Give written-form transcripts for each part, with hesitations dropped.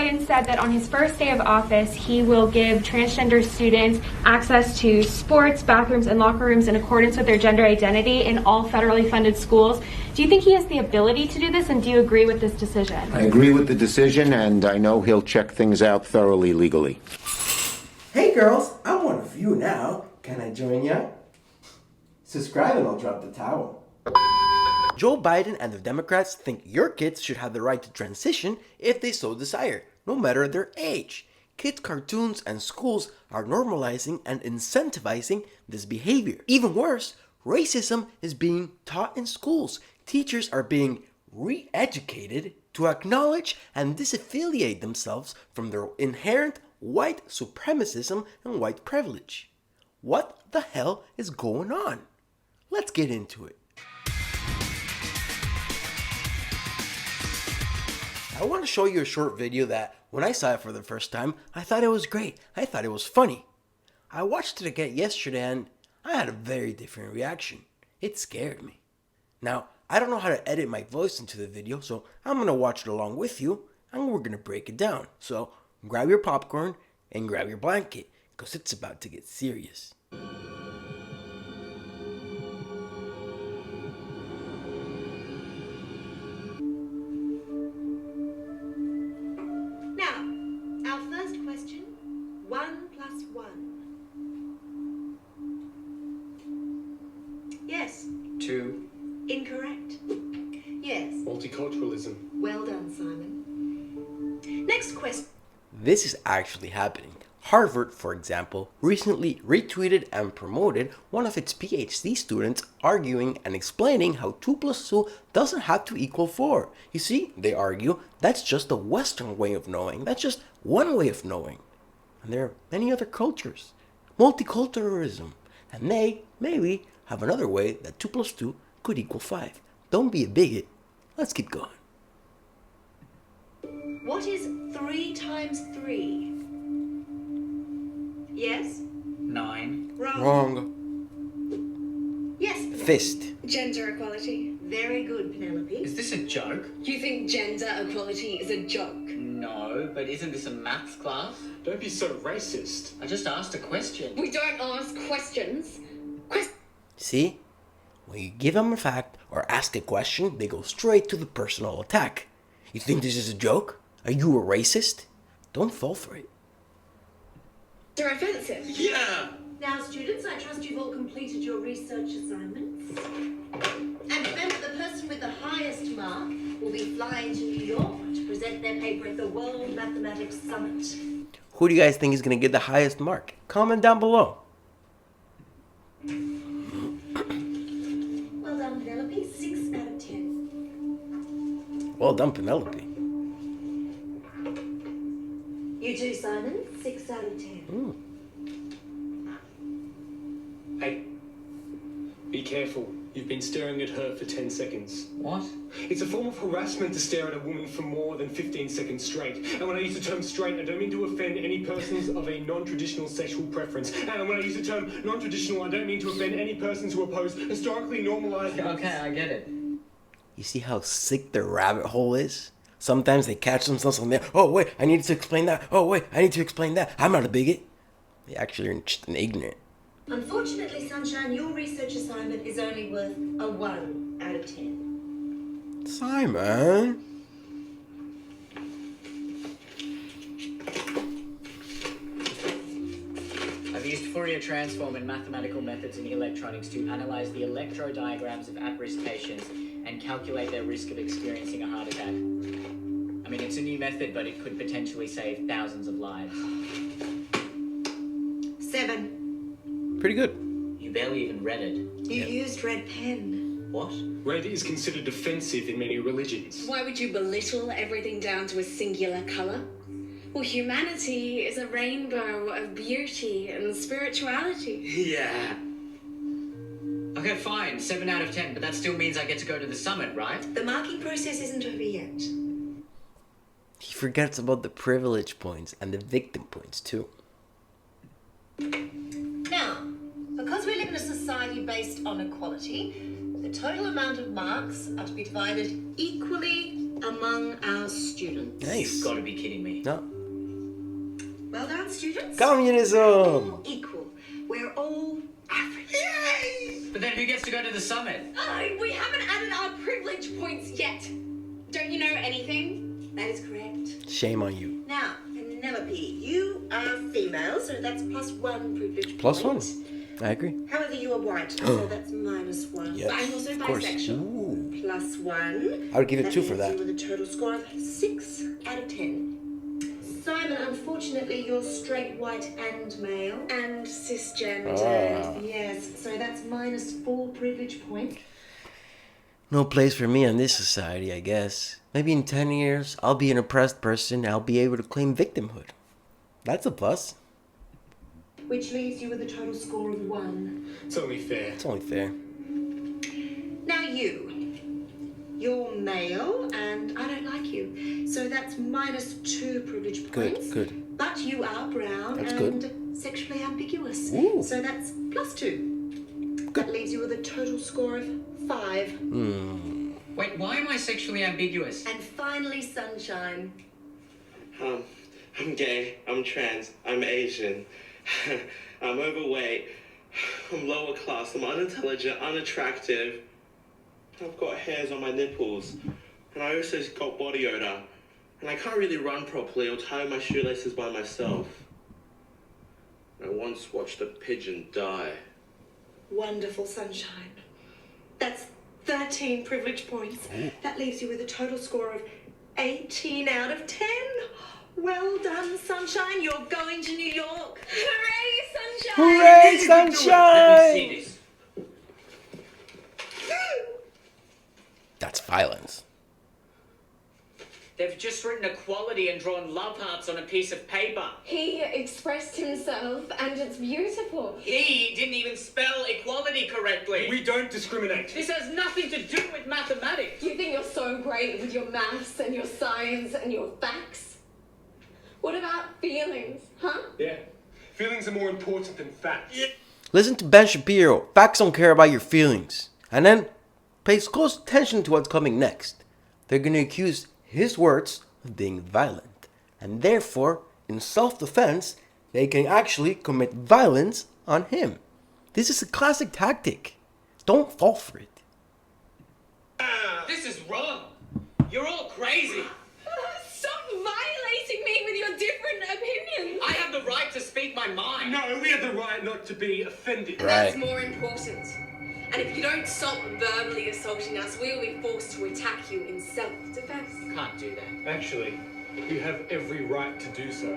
Biden said that on his first day of office, he will give transgender students access to sports, bathrooms, and locker rooms in accordance with their gender identity in all federally funded schools. Do you think he has the ability to do this, and do you agree with this decision? I agree with the decision, and I know he'll check things out thoroughly legally. Hey girls, I'm one of you now. Can I join ya? Subscribe and I'll drop the towel. Joe Biden and the Democrats think your kids should have the right to transition if they so desire, no matter their age. Kids' cartoons and schools are normalizing and incentivizing this behavior. Even worse, racism is being taught in schools. Teachers are being re-educated to acknowledge and disaffiliate themselves from their inherent white supremacism and white privilege. What the hell is going on? Let's get into it. I want to show you a short video that, when I saw it for the first time, I thought it was great. I thought it was funny. I watched it again yesterday and I had a very different reaction. It scared me. Now, I don't know how to edit my voice into the video, so I'm going to watch it along with you and we're going to break it down. So, grab your popcorn and grab your blanket, because it's about to get serious. Now, our first question, 1 plus 1. Yes. 2. Incorrect. Yes. Multiculturalism. Well done, Simon. Next question. This is actually happening. Harvard, for example, recently retweeted and promoted one of its PhD students arguing and explaining how 2 plus 2 doesn't have to equal 4. You see, they argue, that's just a Western way of knowing. That's just one way of knowing. And there are many other cultures. Multiculturalism. And they, maybe, have another way that 2 plus 2 could equal 5. Don't be a bigot. Let's keep going. What is 3 times 3? Yes? 9. Wrong. Wrong. Yes, Penelope. Fist. Gender equality. Very good, Penelope. Is this a joke? You think gender equality is a joke? No, but isn't this a maths class? Don't be so racist. I just asked a question. We don't ask questions. See? When you give them a fact or ask a question, they go straight to the personal attack. You think this is a joke? Are you a racist? Don't fall for it. They're offensive. Yeah! Now, students, I trust you've all completed your research assignments. And remember, the person with the highest mark will be flying to New York to present their paper at the World Mathematics Summit. Who do you guys think is going to get the highest mark? Comment down below. Well done, Penelope. 6 out of 10. Well done, Penelope. You too, Simon. 6 out of 10. Hey, be careful. You've been staring at her for 10 seconds. What? It's a form of harassment to stare at a woman for more than 15 seconds straight. And when I use the term straight, I don't mean to offend any persons of a non-traditional sexual preference. And when I use the term non-traditional, I don't mean to offend any persons who oppose historically normalized... Okay, I get it. You see how sick their rabbit hole is? Sometimes they catch themselves on there. Oh, wait, I need to explain that. Oh, wait, I need to explain that. I'm not a bigot. They actually are just an ignorant. Unfortunately, Sunshine, your research assignment is only worth a 1 out of 10. Simon. I've used Fourier transform and mathematical methods in electronics to analyze the electrodiagrams of at-risk patients and calculate their risk of experiencing a heart attack. I mean, it's a new method, but it could potentially save thousands of lives. 7. Pretty good. You barely even read it. You used red pen. What? Red is considered offensive in many religions. Why would you belittle everything down to a singular colour? Well, humanity is a rainbow of beauty and spirituality. Yeah. Okay, fine. 7 out of 10, but that still means I get to go to the summit, right? The marking process isn't over yet. He forgets about the privilege points and the victim points too. Now, because we live in a society based on equality, the total amount of marks are to be divided equally among our students. Nice. You've got to be kidding me. No. Well done, students. Communism! All equal. We're all average. But then who gets to go to the summit? Oh, we haven't added our privilege points yet. Don't you know anything? That is correct. Shame on you. Now, Penelope, you are female, so that's +1 privilege Plus point. 1. I agree. However, you are white, so that's -1. Yes, But I'm also of course. bisexual. Ooh. +1. I would give it 2 for leaves that. you with a total score of 6 out of 10. Simon, unfortunately, you're straight, white, and male. And cisgender. Ah. Yes, so that's -4 privilege point. No place for me in this society, I guess. Maybe in 10 years, I'll be an oppressed person. I'll be able to claim victimhood. That's a plus. Which leaves you with a total score of 1. It's only fair. It's only fair. Now you're male, and I don't like you. So that's -2 privilege points. Good. But you are brown That's and good. sexually ambiguous. Ooh. So that's +2. That leaves you with a total score of 5. Wait, why am I sexually ambiguous? And finally, Sunshine. I'm gay, I'm trans, I'm Asian, I'm overweight, I'm lower class, I'm unintelligent, unattractive, I've got hairs on my nipples, and I also got body odor, and I can't really run properly or tie my shoelaces by myself. I once watched a pigeon die. Wonderful, Sunshine. That's 13 privilege points. That leaves you with a total score of 18 out of 10. Well done, Sunshine. You're going to New York. Hooray, sunshine! Hooray, Let me sunshine! see this. That's violence. They've just written equality and drawn love hearts on a piece of paper. He expressed himself, and it's beautiful. He didn't even spell equality correctly. We don't discriminate. This has nothing to do with mathematics. You think you're so great with your maths and your science and your facts? What about feelings, huh? Yeah. Feelings are more important than facts. Listen to Ben Shapiro. Facts don't care about your feelings. And then pay close attention to what's coming next. They're going to accuse his words of being violent. And therefore, in self-defense, they can actually commit violence on him. This is a classic tactic. Don't fall for it. This is wrong. You're all crazy. Stop violating me with your different opinions. I have the right to speak my mind. No, we have the right not to be offended. That's more important. And if you don't stop verbally assaulting us, we will be forced to attack you in self-defense. Can't do that. Actually, you have every right to do so.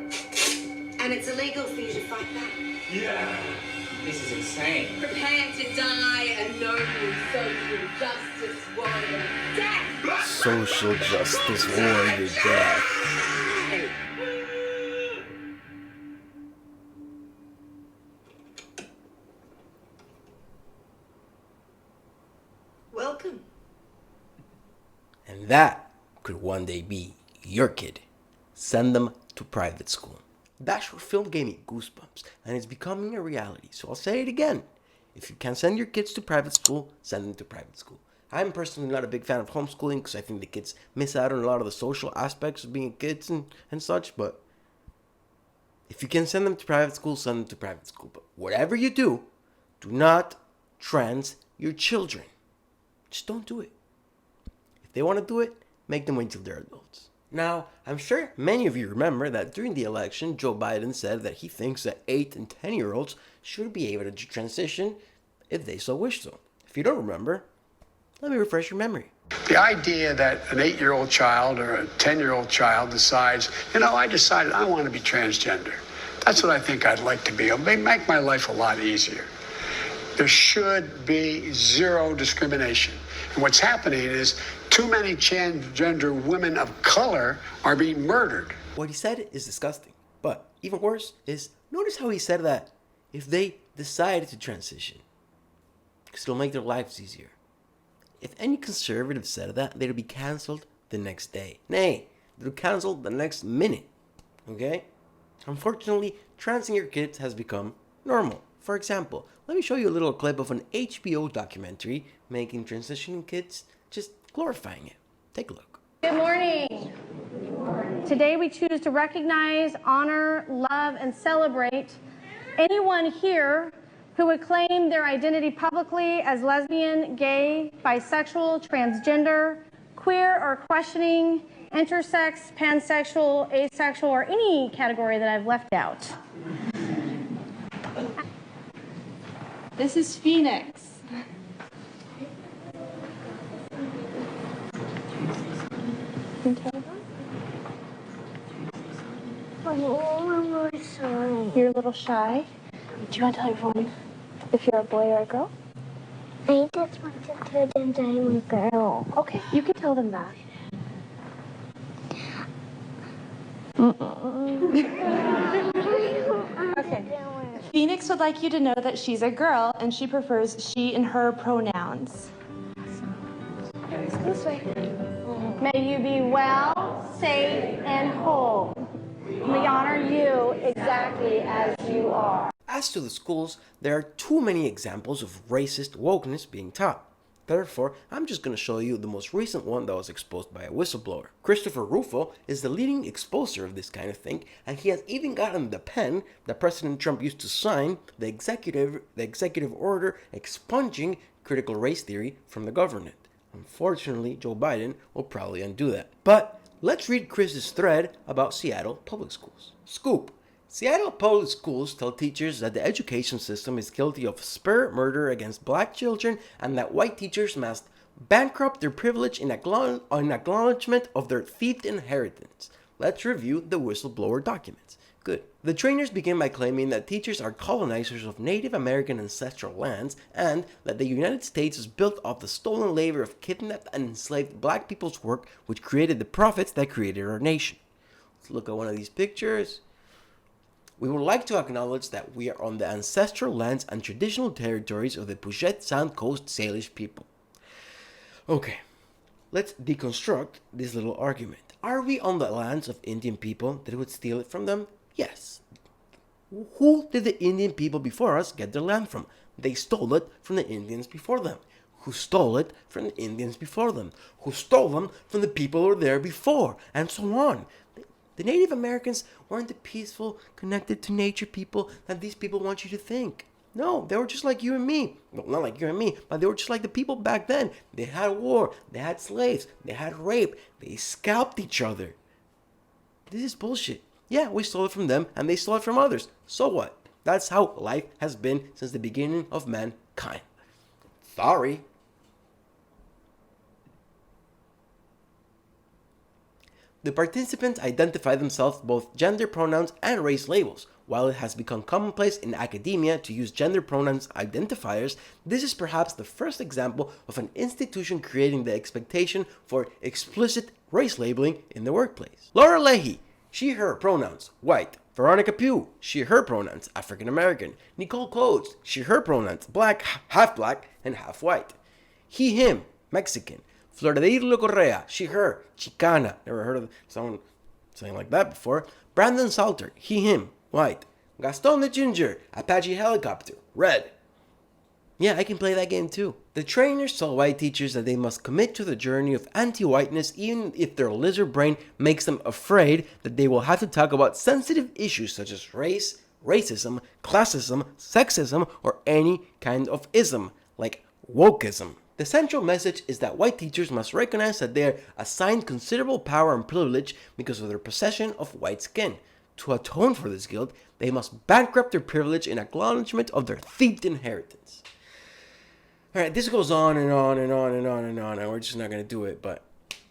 And it's illegal for you to fight back. Yeah. This is insane. Prepare to die a noble social justice warrior death. Social justice warrior death. Welcome. And that could one day be your kid. Send them to private school. That short film gave me goosebumps, and it's becoming a reality. So I'll say it again. If you can send your kids to private school, send them to private school. I'm personally not a big fan of homeschooling because I think the kids miss out on a lot of the social aspects of being kids and such. But if you can send them to private school, send them to private school. But whatever you do, do not trans your children. Just don't do it. If they want to do it, make them wait till they're adults. Now, I'm sure many of you remember that during the election, Joe Biden said that he thinks that 8 and 10-year-olds should be able to transition if they so wish to. If you don't remember, let me refresh your memory. The idea that an 8-year-old child or a 10-year-old child decides, I decided I want to be transgender. That's what I think I'd like to be. It'll make my life a lot easier. There should be zero discrimination. And what's happening is too many transgender women of color are being murdered. What he said is disgusting. But even worse is, notice how he said that if they decided to transition, because it'll make their lives easier. If any conservative said that, they'd be cancelled the next day. Nay, they're cancelled the next minute. Okay? Unfortunately, transing your kids has become normal. For example, let me show you a little clip of an HBO documentary making transitioning kids, just glorifying it. Take a look. Good morning. Today we choose to recognize, honor, love, and celebrate anyone here who would claim their identity publicly as lesbian, gay, bisexual, transgender, queer or questioning, intersex, pansexual, asexual, or any category that I've left out. This is Phoenix. You're a little shy. Do you want to tell everyone if you're a boy or a girl? I just want to tell them that I'm a girl. Okay, you can tell them that. Okay. Phoenix would like you to know that she's a girl and she prefers she and her pronouns. This way. May you be well, safe, and whole. We honor you exactly as you are. As to the schools, there are too many examples of racist wokeness being taught. Therefore, I'm just going to show you the most recent one that was exposed by a whistleblower. Christopher Rufo is the leading exposer of this kind of thing, and he has even gotten the pen that President Trump used to sign the executive order expunging critical race theory from the government. Unfortunately, Joe Biden will probably undo that. But let's read Chris's thread about Seattle public schools. Scoop. Seattle public schools tell teachers that the education system is guilty of spirit murder against black children and that white teachers must bankrupt their privilege in acknowledgement of their thieved inheritance. Let's review the whistleblower documents. Good. The trainers begin by claiming that teachers are colonizers of Native American ancestral lands and that the United States is built off the stolen labor of kidnapped and enslaved black people's work, which created the profits that created our nation. Let's look at one of these pictures. We would like to acknowledge that we are on the ancestral lands and traditional territories of the Puget Sound Coast Salish people. Okay, let's deconstruct this little argument. Are we on the lands of Indian people that would steal it from them? Yes. Who did the Indian people before us get their land from? They stole it from the Indians before them. Who stole it from the Indians before them? Who stole them from the people who were there before? And so on. The Native Americans weren't the peaceful, connected to nature people that these people want you to think. No, they were just like you and me. Well, not like you and me, but they were just like the people back then. They had war, they had slaves, they had rape, they scalped each other. This is bullshit. Yeah, we stole it from them and they stole it from others. So what? That's how life has been since the beginning of mankind. Sorry. The participants identify themselves both gender pronouns and race labels. While it has become commonplace in academia to use gender pronouns identifiers, this is perhaps the first example of an institution creating the expectation for explicit race labeling in the workplace. Laura Leahy, she, her pronouns, white. Veronica Pugh, she, her pronouns, African American. Nicole Close, she, her pronouns, black, half and half white. He, him, Mexican. Floredirlo Correa, she, her, Chicana. Never heard of someone saying like that before. Brandon Salter, he, him, white. Gaston the Ginger, Apache Helicopter, red. Yeah, I can play that game too. The trainers tell white teachers that they must commit to the journey of anti-whiteness even if their lizard brain makes them afraid that they will have to talk about sensitive issues such as race, racism, classism, sexism, or any kind of ism, like wokeism. The central message is that white teachers must recognize that they are assigned considerable power and privilege because of their possession of white skin. To atone for this guilt, they must bankrupt their privilege in acknowledgement of their thieved inheritance. Alright, this goes on and on and on and on and on, and we're just not going to do it, but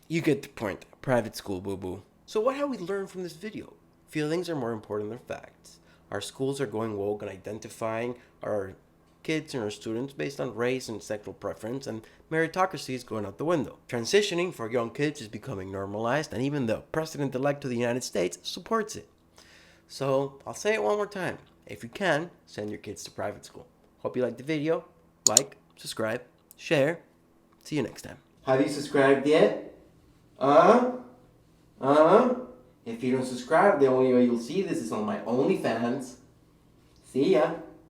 you get the point. Private school, boo-boo. So what have we learned from this video? Feelings are more important than facts. Our schools are going woke and identifying our kids and our students based on race and sexual preference, and meritocracy is going out the window. Transitioning for young kids is becoming normalized, and even the President-elect of the United States supports it. So, I'll say it one more time. If you can, send your kids to private school. Hope you liked the video. Like, subscribe, share. See you next time. Have you subscribed yet? If you don't subscribe, the only way you'll see this is on my OnlyFans. See ya.